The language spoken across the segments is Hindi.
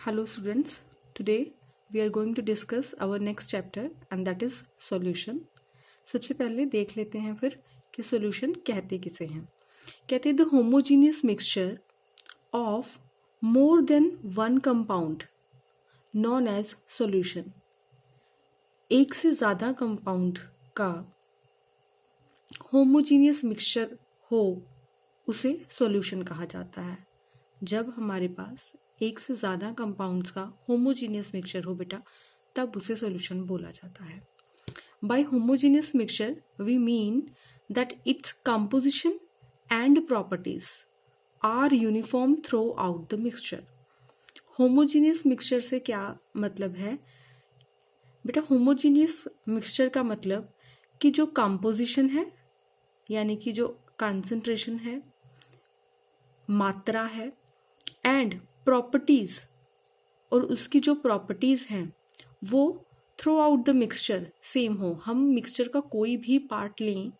Hello students, today we are going to discuss our next chapter and that is solution. सबसे पहले देख लेते हैं फिर कि solution कहते किसे हैं. कहते हैं the homogeneous mixture of more than one compound known as solution. एक से ज़्यादा कंपाउंड का होमोजीनियस मिक्सचर हो उसे सॉल्यूशन कहा जाता है. जब हमारे पास एक से ज़्यादा कंपाउंड्स का होमोजीनियस मिक्सचर हो बेटा तब उसे सॉल्यूशन बोला जाता है. By homogeneous mixture we mean that its composition and properties are uniform throughout the mixture. Homogeneous mixture से क्या मतलब है बेटा? होमोजीनियस मिक्सचर का मतलब कि जो कंपोजिशन है यानी कि जो कंसंट्रेशन है, मात्रा है एंड प्रॉपर्टीज और उसकी जो प्रॉपर्टीज हैं वो through out the mixture same हो. हम मिक्सचर का कोई भी पार्ट लें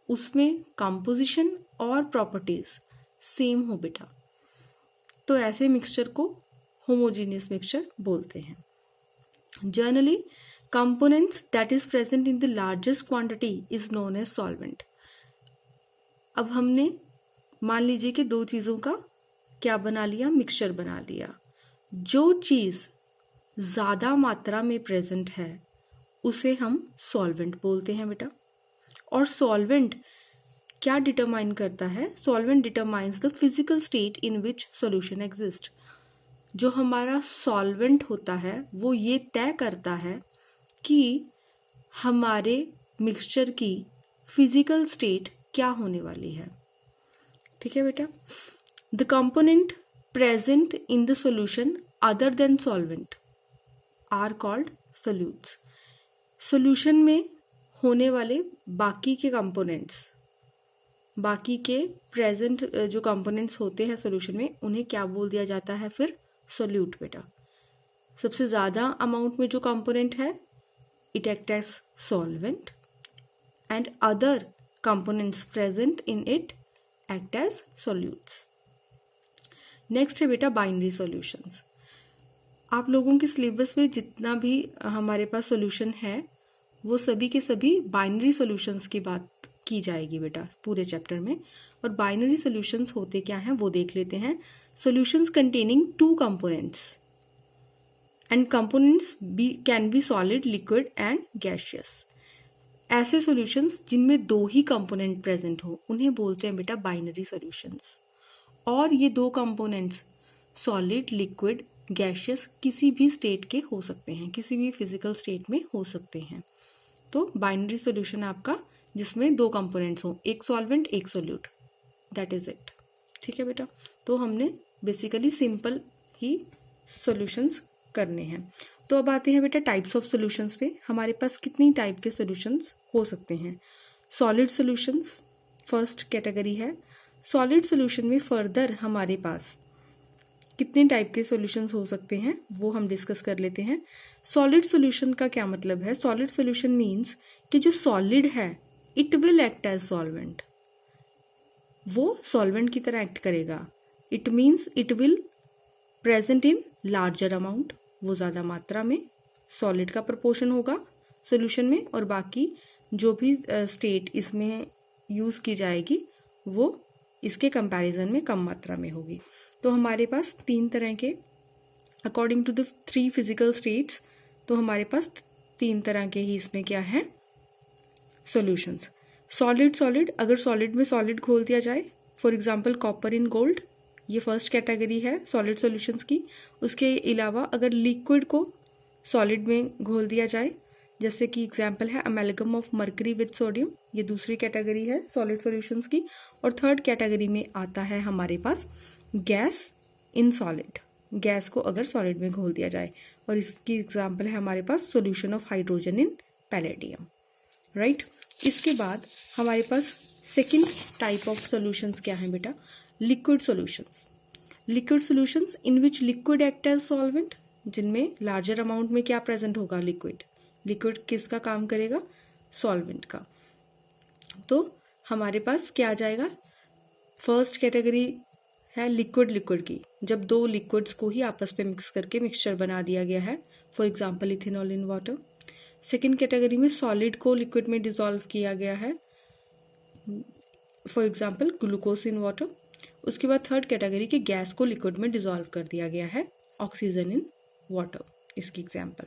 उसमें कंपोजिशन और प्रॉपर्टीज सेम हो बेटा, तो ऐसे मिक्सचर को होमोजीनियस मिक्सचर बोलते हैं. Generally components that is present in the largest quantity is known as solvent. अब हमने मान लीजिए कि दो चीजों का क्या बना लिया, मिक्सचर बना लिया. जो चीज ज्यादा मात्रा में प्रेजेंट है उसे हम सॉल्वेंट बोलते हैं बेटा. और सॉल्वेंट क्या डिटरमाइन करता है? Solvent determines the physical state in which solution exist. जो हमारा सॉल्वेंट होता है वो ये तय करता है कि हमारे मिक्सचर की फिजिकल स्टेट क्या होने वाली है. ठीक है बेटा. The component present in the solution other than solvent are called solutes. Solution में होने वाले बाकी के कंपोनेंट्स, बाकी के प्रेजेंट जो कंपोनेंट्स होते हैं सॉल्यूशन में उन्हें क्या बोल दिया जाता है फिर? सोल्यूट बेटा. सबसे ज्यादा अमाउंट में जो कंपोनेंट है it acts as solvent and other components present in it act as solutes. Next है बेटा बाइनरी सॉल्यूशंस. आप लोगों के सिलेबस में जितना भी हमारे पास सॉल्यूशन है वो सभी के सभी बाइनरी सॉल्यूशंस की बात की जाएगी बेटा पूरे चैप्टर में. और बाइनरी सॉल्यूशंस होते क्या हैं वो देख लेते हैं. Solutions containing two components and components can be solid, liquid and gaseous. ऐसे सॉल्यूशंस जिनमें दो ही कंपोनेंट प्रेजेंट हो उन्हें बोलते हैं बेटा बाइनरी सॉल्यूशंस. और ये दो कंपोनेंट्स सॉलिड, लिक्विड, गैसियस किसी भी स्टेट के हो सकते हैं, किसी भी फिजिकल स्टेट में हो सकते हैं. तो बाइनरी सॉल्यूशन आपका जिसमें दो कंपोनेंट्स हो, एक सॉल्वेंट एक सोल्यूट, दैट इज इट. ठीक है बेटा. तो हमने बेसिकली सिंपल ही सॉल्यूशंस करने हैं. तो अब आते हैं बेटा टाइप्स ऑफ सॉल्यूशंस पे. हमारे पास कितनी टाइप के सॉल्यूशंस हो सकते हैं? सॉलिड सॉल्यूशंस फर्स्ट कैटेगरी है. सॉलिड सॉल्यूशन में फर्दर हमारे पास कितने टाइप के सॉल्यूशंस हो सकते हैं वो हम डिस्कस कर लेते हैं. सॉलिड सॉल्यूशन का क्या मतलब है? सॉलिड सॉल्यूशन मीन्स कि जो सॉलिड है it will act as solvent. वो सॉल्वेंट की तरह एक्ट करेगा. It means it will present in larger amount. वो ज्यादा मात्रा में सॉलिड का प्रोपोर्शन होगा सॉल्यूशन में और बाकी जो भी स्टेट इसमें यूज की जाएगी वो इसके कंपैरिजन में कम मात्रा में होगी. तो हमारे पास तीन तरह के according to the three physical states, तो हमारे पास तीन तरह के ही इसमें क्या है सॉल्यूशंस. सॉलिड सॉलिड, अगर सॉलिड में सॉलिड घोल दिया जाए, for example copper in gold, ये फर्स्ट कैटेगरी है सॉलिड सॉल्यूशंस की. उसके अलावा अगर लिक्विड को सॉलिड में घोल दिया जाए, जैसे कि एग्जांपल है amalgam of mercury with sodium, ये दूसरी कैटेगरी है सॉलिड सॉल्यूशंस की. और थर्ड कैटेगरी में आता है हमारे पास गैस इन सॉलिड. गैस को अगर सॉलिड में घोल दिया जाए और इसकी एग्जांपल है हमारे पास solution of hydrogen in palladium. Right. इसके बाद हमारे पास सेकेंड टाइप ऑफ सॉल्यूशंस क्या है बेटा? Liquid solutions. Liquid solutions in which liquid act as solvent, जिनमें लार्जर अमाउंट में क्या प्रेजेंट होगा? लिक्विड. लिक्विड किसका काम करेगा? सॉल्वेंट का. तो हमारे पास क्या आ जाएगा? फर्स्ट कैटेगरी है लिक्विड लिक्विड की, जब दो लिक्विड्स को ही आपस में मिक्स करके मिक्सचर बना दिया गया है, for example ethanol in water. Second category में सॉलिड को लिक्विड में डिसॉल्व किया गया है, for example glucose in water. उसके बाद थर्ड कैटेगरी के गैस को लिक्विड में डिसॉल्व कर दिया गया है, ऑक्सीजन इन वाटर, इसकी एग्जांपल।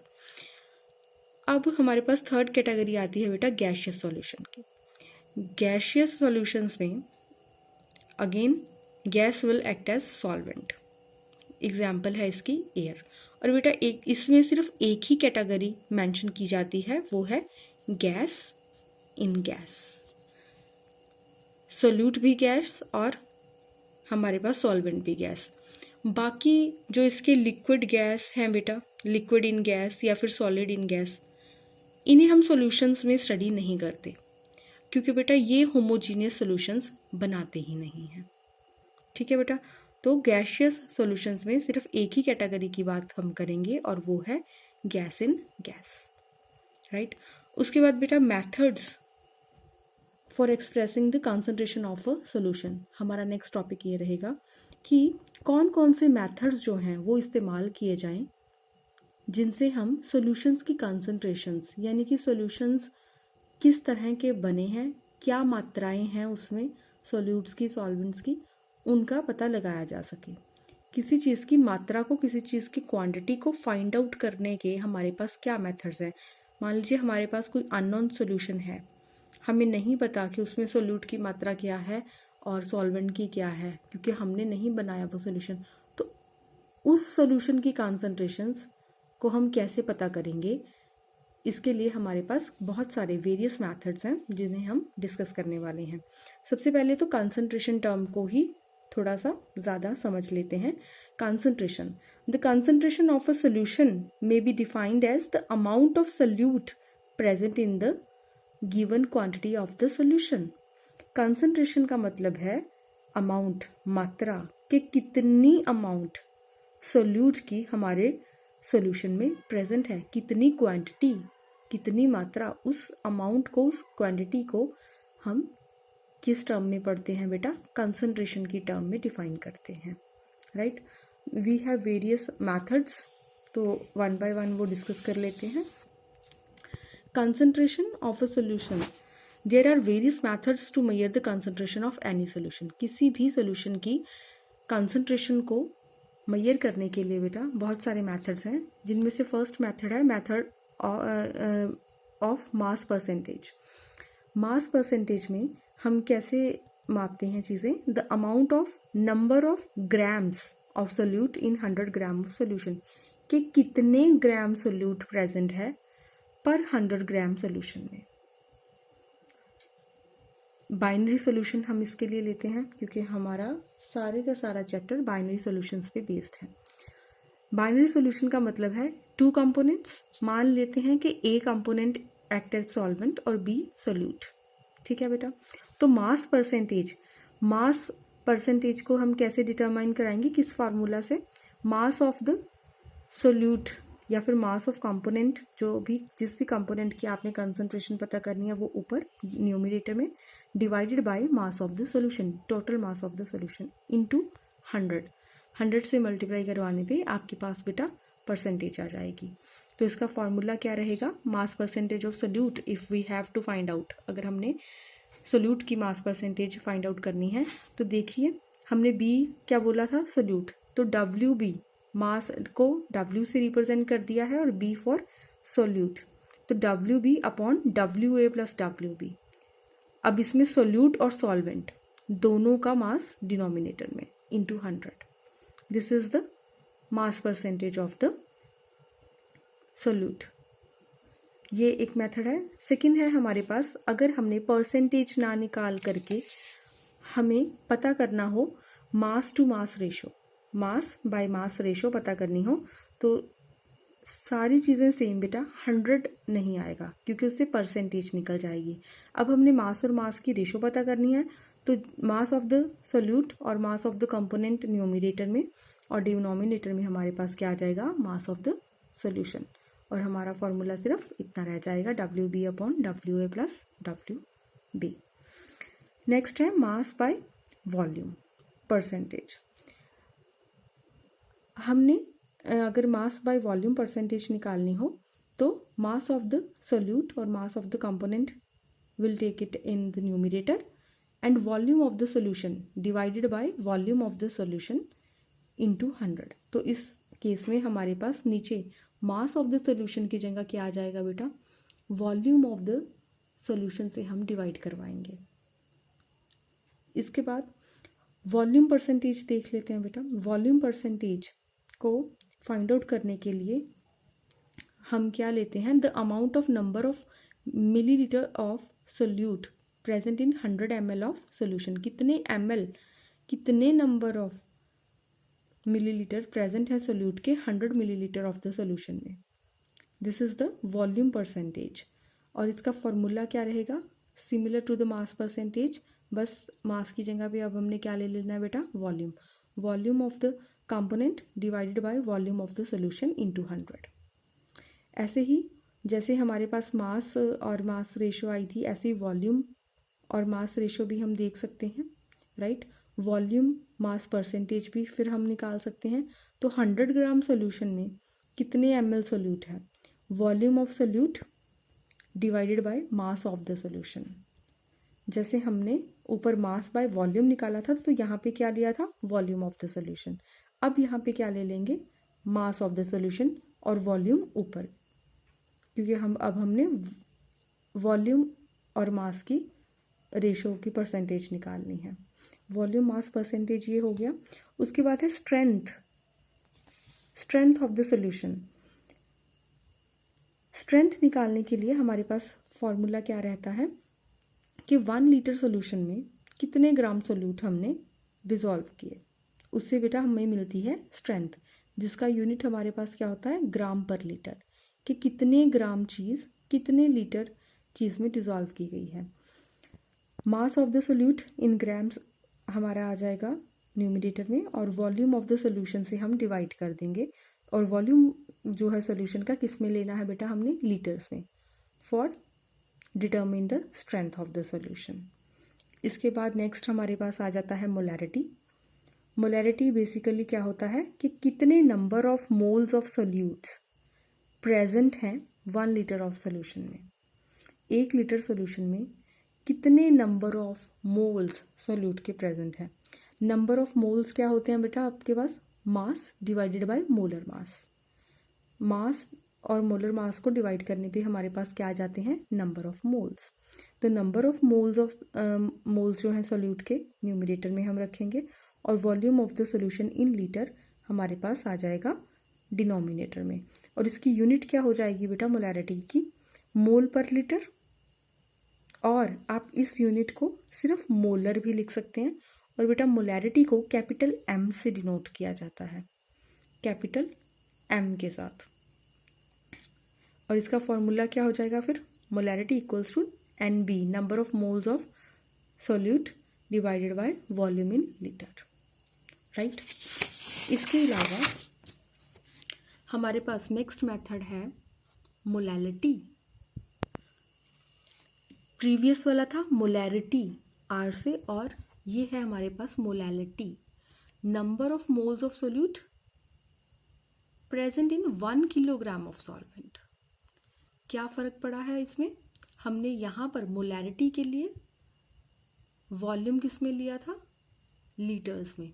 अब हमारे पास थर्ड कैटेगरी आती है बेटा गैशियस सॉल्यूशन की। गैशियस सॉल्यूशंस में again gas will act as solvent, example है इसकी एयर। और बेटा एक इसमें सिर्फ एक ही कैटेगरी मेंशन की जाती है, वो है गैस इन गैस, सोल्यूट भी गैस और हमारे पास सॉल्वेंट भी गैस। बाकी जो इसके लिक्विड गैस हैं बेटा, लिक्विड इन गैस या फिर सॉलिड इन गैस, इन्हें हम सॉल्यूशंस में स्टडी नहीं करते, क्योंकि बेटा ये होमोजीनियस सॉल्यूशंस बनाते ही नहीं हैं। ठीक है बेटा, तो गैशियस सॉल्यूशंस में सिर्फ एक ही कैटेगरी की बात हम करेंगे और वो है गैस इन गैस, राइट। उसके बाद बेटा methods for expressing the concentration of a solution, हमारा नेक्स्ट टॉपिक ये रहेगा कि कौन कौन से मेथड्स जो हैं वो इस्तेमाल किए जाएं जिनसे हम सॉल्यूशंस की कंसंट्रेशंस, यानी कि सॉल्यूशंस किस तरह के बने हैं, क्या मात्राएं हैं उसमें सॉल्यूट्स की, सॉल्वेंट्स की, उनका पता लगाया जा सके। किसी चीज़ की मात्रा को, किसी चीज़ की क्वांटिटी को फाइंड आउट करने के हमारे पास क्या मेथड्स हैं। मान लीजिए हमारे पास कोई अननोन सॉल्यूशन है, हमें नहीं पता कि उसमें सॉल्यूट की मात्रा क्या है और सॉल्वेंट की क्या है, क्योंकि हमने नहीं बनाया वो सॉल्यूशन। तो उस सॉल्यूशन की कॉन्सेंट्रेशंस को हम कैसे पता करेंगे, इसके लिए हमारे पास बहुत सारे वेरियस मेथड्स हैं जिन्हें हम डिस्कस करने वाले हैं। सबसे पहले तो कंसंट्रेशन टर्म को ही थोड़ा सा ज़्यादा समझ लेते हैं। Concentration, the concentration of a solution may be defined as the amount of solute present in the given quantity of the solution. Concentration का मतलब है अमाउंट, मात्रा, कि कितनी अमाउंट सोल्यूट की हमारे सॉल्यूशन में प्रेजेंट है, कितनी क्वांटिटी, कितनी मात्रा, उस अमाउंट को, उस क्वांटिटी को हम किस टर्म में पढ़ते हैं बेटा, कंसंट्रेशन की टर्म में डिफाइन करते हैं, right. We have various methods, तो वन बाय वन वो डिस्कस कर लेते हैं। Concentration of a solution, there are various methods to measure the concentration of any solution. किसी भी सॉल्यूशन की कंसंट्रेशन को मेजर करने के लिए बेटा बहुत सारे मेथड्स हैं, जिनमें से फर्स्ट मेथड है method of mass percentage. Mass percentage में हम कैसे मापते हैं चीज़ें, the amount of number of grams of solute in 100 gram of solution, कि कितने ग्राम सोल्यूट प्रेजेंट है पर 100 ग्राम सोल्यूशन में। बाइनरी सोल्यूशन हम इसके लिए लेते हैं क्योंकि हमारा सारे का सारा चैप्टर बाइनरी सोल्यूशंस पे बेस्ड है। बाइनरी सोल्यूशन का मतलब है टू कंपोनेंट्स, मान लेते हैं कि A component act as solvent और बी सोल्यूट। ठीक है बेटा, तो मास परसेंटेज को हम कैसे डिटरमाइन कराएंगे, किस फार्मूला से, मास ऑफ द सोल्यूट या फिर मास ऑफ कंपोनेंट, जो भी जिस भी कंपोनेंट की आपने कंसंट्रेशन पता करनी है वो ऊपर न्यूमरेटर में, divided by mass of the solution, total mass of the solution into 100 से मल्टीप्लाई करवाने पे आपके पास बेटा परसेंटेज आ जाएगी। तो इसका फॉर्मूला क्या रहेगा, mass percentage of solute if we have to find out. अगर हमने सोल्यूट की मास परसेंटेज फाइंड आउट करनी है तो देखिए हमने बी क्या बोला था, सोल्यूट, तो डब्ल्यू बी, मास को W से रिप्रेजेंट कर दिया है और B फॉर सोल्यूट, तो WB upon WA plus WB। अब इसमें सोल्यूट और सॉल्वेंट दोनों का मास डिनोमिनेटर में into 100, this is the mass percentage of the solute. ये एक मेथड है। सेकंड है हमारे पास, अगर हमने परसेंटेज ना निकाल करके हमें पता करना हो mass to mass ratio, mass by mass ratio पता करनी हो, तो सारी चीज़ें सेम बेटा 100 नहीं आएगा क्योंकि उससे परसेंटेज निकल जाएगी। अब हमने मास और मास की रेशो पता करनी है, तो मास ऑफ द सोल्यूट और mass of the component numerator में और डिनोमिनेटर में हमारे पास क्या आ जाएगा, मास ऑफ द सोल्यूशन, और हमारा फॉर्मूला सिर्फ इतना रह जाएगा WB upon WA plus WB। Next है मास बाय वॉल्यूम परसेंटेज। हमने अगर मास बाय वॉल्यूम परसेंटेज निकालनी हो तो मास ऑफ द सोल्यूट और mass of the component will take it in the numerator and volume of the solution divided by volume of the solution into 100। तो इस केस में हमारे पास नीचे मास ऑफ द सोल्यूशन की जगह क्या आ जाएगा बेटा, वॉल्यूम ऑफ द सोल्यूशन से हम डिवाइड करवाएंगे। इसके बाद वॉल्यूम परसेंटेज देख लेते हैं बेटा। वॉल्यूम परसेंटेज को फाइंड आउट करने के लिए हम क्या लेते हैं, the amount of number of millilitre of solute present in 100 ml of solution. कितने ml, कितने नंबर ऑफ मिलीलीटर प्रेजेंट है सोल्यूट के 100 मिलीलीटर ऑफ द सोल्यूशन में। This is the volume percentage. और इसका फॉर्मूला क्या रहेगा, similar to the mass percentage, बस मास की जगह पे अब हमने क्या ले लेना है बेटा, volume. Volume of the component divided by volume of the solution into 100। ऐसे ही जैसे हमारे पास मास और मास रेशो आई थी, ऐसे ही वॉल्यूम और मास रेशो भी हम देख सकते हैं, राइट। वॉल्यूम मास परसेंटेज भी फिर हम निकाल सकते हैं। तो 100 ग्राम सोल्यूशन में कितने ml सोल्यूट है, volume of solute divided by mass of the solution. जैसे हमने ऊपर मास बाय वॉल्यूम निकाला था तो यहाँ पे क्या लिया था, वॉल्यूम ऑफ द सोल्यूशन। अब यहाँ पे क्या ले लेंगे, मास ऑफ द सोल्यूशन और वॉल्यूम ऊपर, क्योंकि हमने वॉल्यूम और मास की रेशो की परसेंटेज निकालनी है। वॉल्यूम मास परसेंटेज ये हो गया। उसके बाद है strength, strength of the solution. Strength निकालने के लिए हमारे पास फॉर्मूला क्या रहता है कि 1 लीटर सोल्यूशन में कितने ग्राम सोल्यूट हमने डिसॉल्व किए, उससे बेटा हमें मिलती है स्ट्रेंथ, जिसका यूनिट हमारे पास क्या होता है, ग्राम पर लीटर, कि कितने ग्राम चीज़ कितने लीटर चीज़ में डिसॉल्व की गई है। मास of the solute in grams हमारा आ जाएगा न्यूमरेटर में, और वॉल्यूम ऑफ द सोल्यूशन से हम डिवाइड कर देंगे। और वॉल्यूम जो है सोल्यूशन का किस में लेना है बेटा, हमने लीटर्स में, for determine the strength of the solution. इसके बाद नेक्स्ट हमारे पास आ जाता है मोलैरिटी। मोलैरिटी बेसिकली क्या होता है कि कितने number of moles of solutes present हैं 1 लीटर ऑफ सोल्यूशन में। 1 लीटर सोल्यूशन में कितने नंबर ऑफ मोल्स सोल्यूट के प्रेजेंट हैं। नंबर ऑफ मोल्स क्या होते हैं बेटा आपके पास, mass divided by molar mass. Mass और मोलर मास को डिवाइड करने पे हमारे पास क्या आ जाते हैं, नंबर ऑफ मोल्स। तो नंबर ऑफ मोल्स जो हैं सोल्यूट के न्यूमरेटर में हम रखेंगे, और volume of the solution in litre हमारे पास आ जाएगा डिनोमिनेटर में। और इसकी यूनिट क्या हो जाएगी बेटा मोलैरिटी की, मोल पर लीटर। और आप इस यूनिट को सिर्फ मोलर भी लिख सकते हैं। और बेटा मोलैरिटी को कैपिटल M से डिनोट किया जाता है, कैपिटल M के साथ। और इसका फॉर्मूला क्या हो जाएगा फिर, molarity equals to NB, number of moles of solute divided by volume in litre, right. इसके अलावा हमारे पास नेक्स्ट मेथड है मोलैलिटी। प्रीवियस वाला था मोलैरिटी R से, और ये है हमारे पास molality, number of moles of solute present in 1 kilogram of solvent. क्या फर्क पड़ा है इसमें, हमने यहाँ पर मोलैरिटी के लिए वॉल्यूम किस में लिया था, लीटर्स में।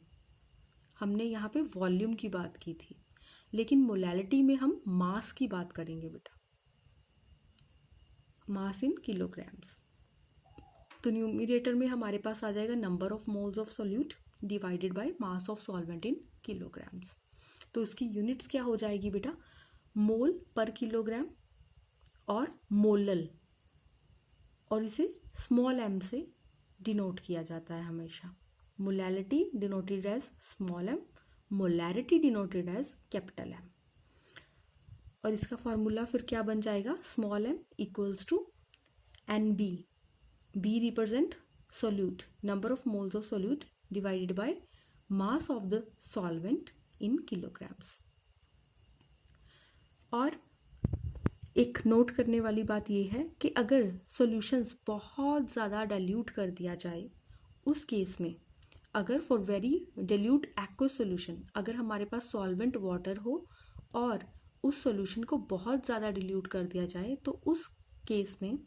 हमने यहाँ पे वॉल्यूम की बात की थी, लेकिन मोलैलिटी में हम मास की बात करेंगे बेटा, मास इन किलोग्राम्स। तो न्यूमरेटर में हमारे पास आ जाएगा number of moles of solute divided by mass of solvent in kilograms. तो इसकी यूनिट्स क्या हो जाएगी बेटा, मोल पर किलोग्राम और मोलल, और इसे स्मॉल m से डिनोट किया जाता है हमेशा। Molality denoted as small m, molarity denoted as capital M। और इसका फॉर्मूला फिर क्या बन जाएगा, small m equals to NB, B represent solute, number of moles of solute divided by mass of the solvent in kilograms. और एक नोट करने वाली बात यह है कि अगर सॉल्यूशंस बहुत ज़्यादा डाइल्यूट कर दिया जाए, उस केस में अगर for very dilute aqueous solution, अगर हमारे पास सॉल्वेंट वाटर हो और उस सोल्यूशन को बहुत ज़्यादा डिल्यूट कर दिया जाए, तो उस केस में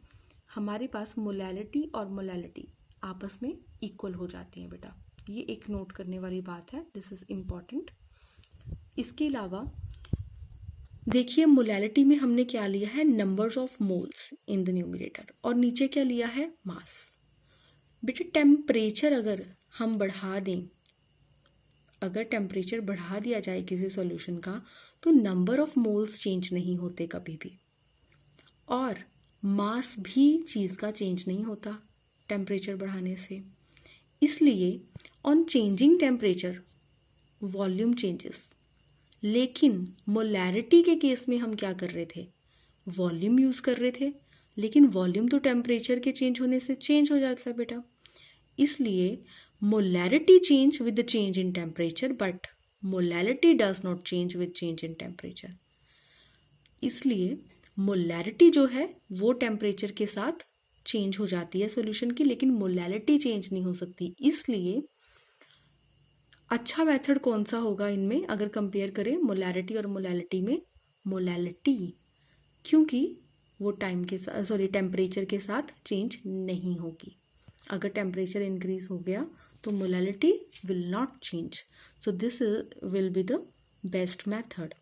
हमारे पास मोलैलिटी और मोलैलिटी आपस में इक्वल हो जाती हैं बेटा। ये एक नोट करने वाली बात है, दिस इज इम्पॉर्टेंट। इसके अलावा देखिए मोलैलिटी में हमने क्या लिया है, numbers of moles in the numerator, और नीचे क्या लिया है, मास। बेटा टेम्परेचर अगर हम बढ़ा दें, अगर टेम्परेचर बढ़ा दिया जाए किसी सॉल्यूशन का, तो नंबर ऑफ मोल्स चेंज नहीं होते कभी भी, और मास भी चीज़ का चेंज नहीं होता टेम्परेचर बढ़ाने से। इसलिए on changing temperature volume changes, लेकिन मोलैरिटी के केस में हम क्या कर रहे थे, वॉल्यूम यूज कर रहे थे, लेकिन वॉल्यूम तो टेम्परेचर के चेंज होने से चेंज हो जाता है बेटा। इसलिए molarity change with the change in temperature, but molality does not change with change in temperature. इसलिए मोलैरिटी जो है वो टेम्परेचर के साथ चेंज हो जाती है सॉल्यूशन की, लेकिन मोलैलिटी चेंज नहीं हो सकती। इसलिए अच्छा मेथड कौन सा होगा इनमें, अगर कंपेयर करें मोलैरिटी और मोलैलिटी में, मोलैलिटी, क्योंकि वो टाइम के साथ, सॉरी, टेम्परेचर के साथ चेंज नहीं होगी। अगर टेम्परेचर इंक्रीज हो गया तो molality will not change, so this will be the best method.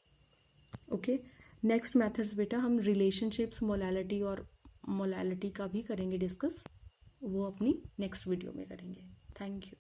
Okay, next methods बेटा हम रिलेशनशिप्स मोलैलिटी और मोलैलिटी का भी करेंगे डिस्कस, वो अपनी नेक्स्ट वीडियो में करेंगे। Thank you.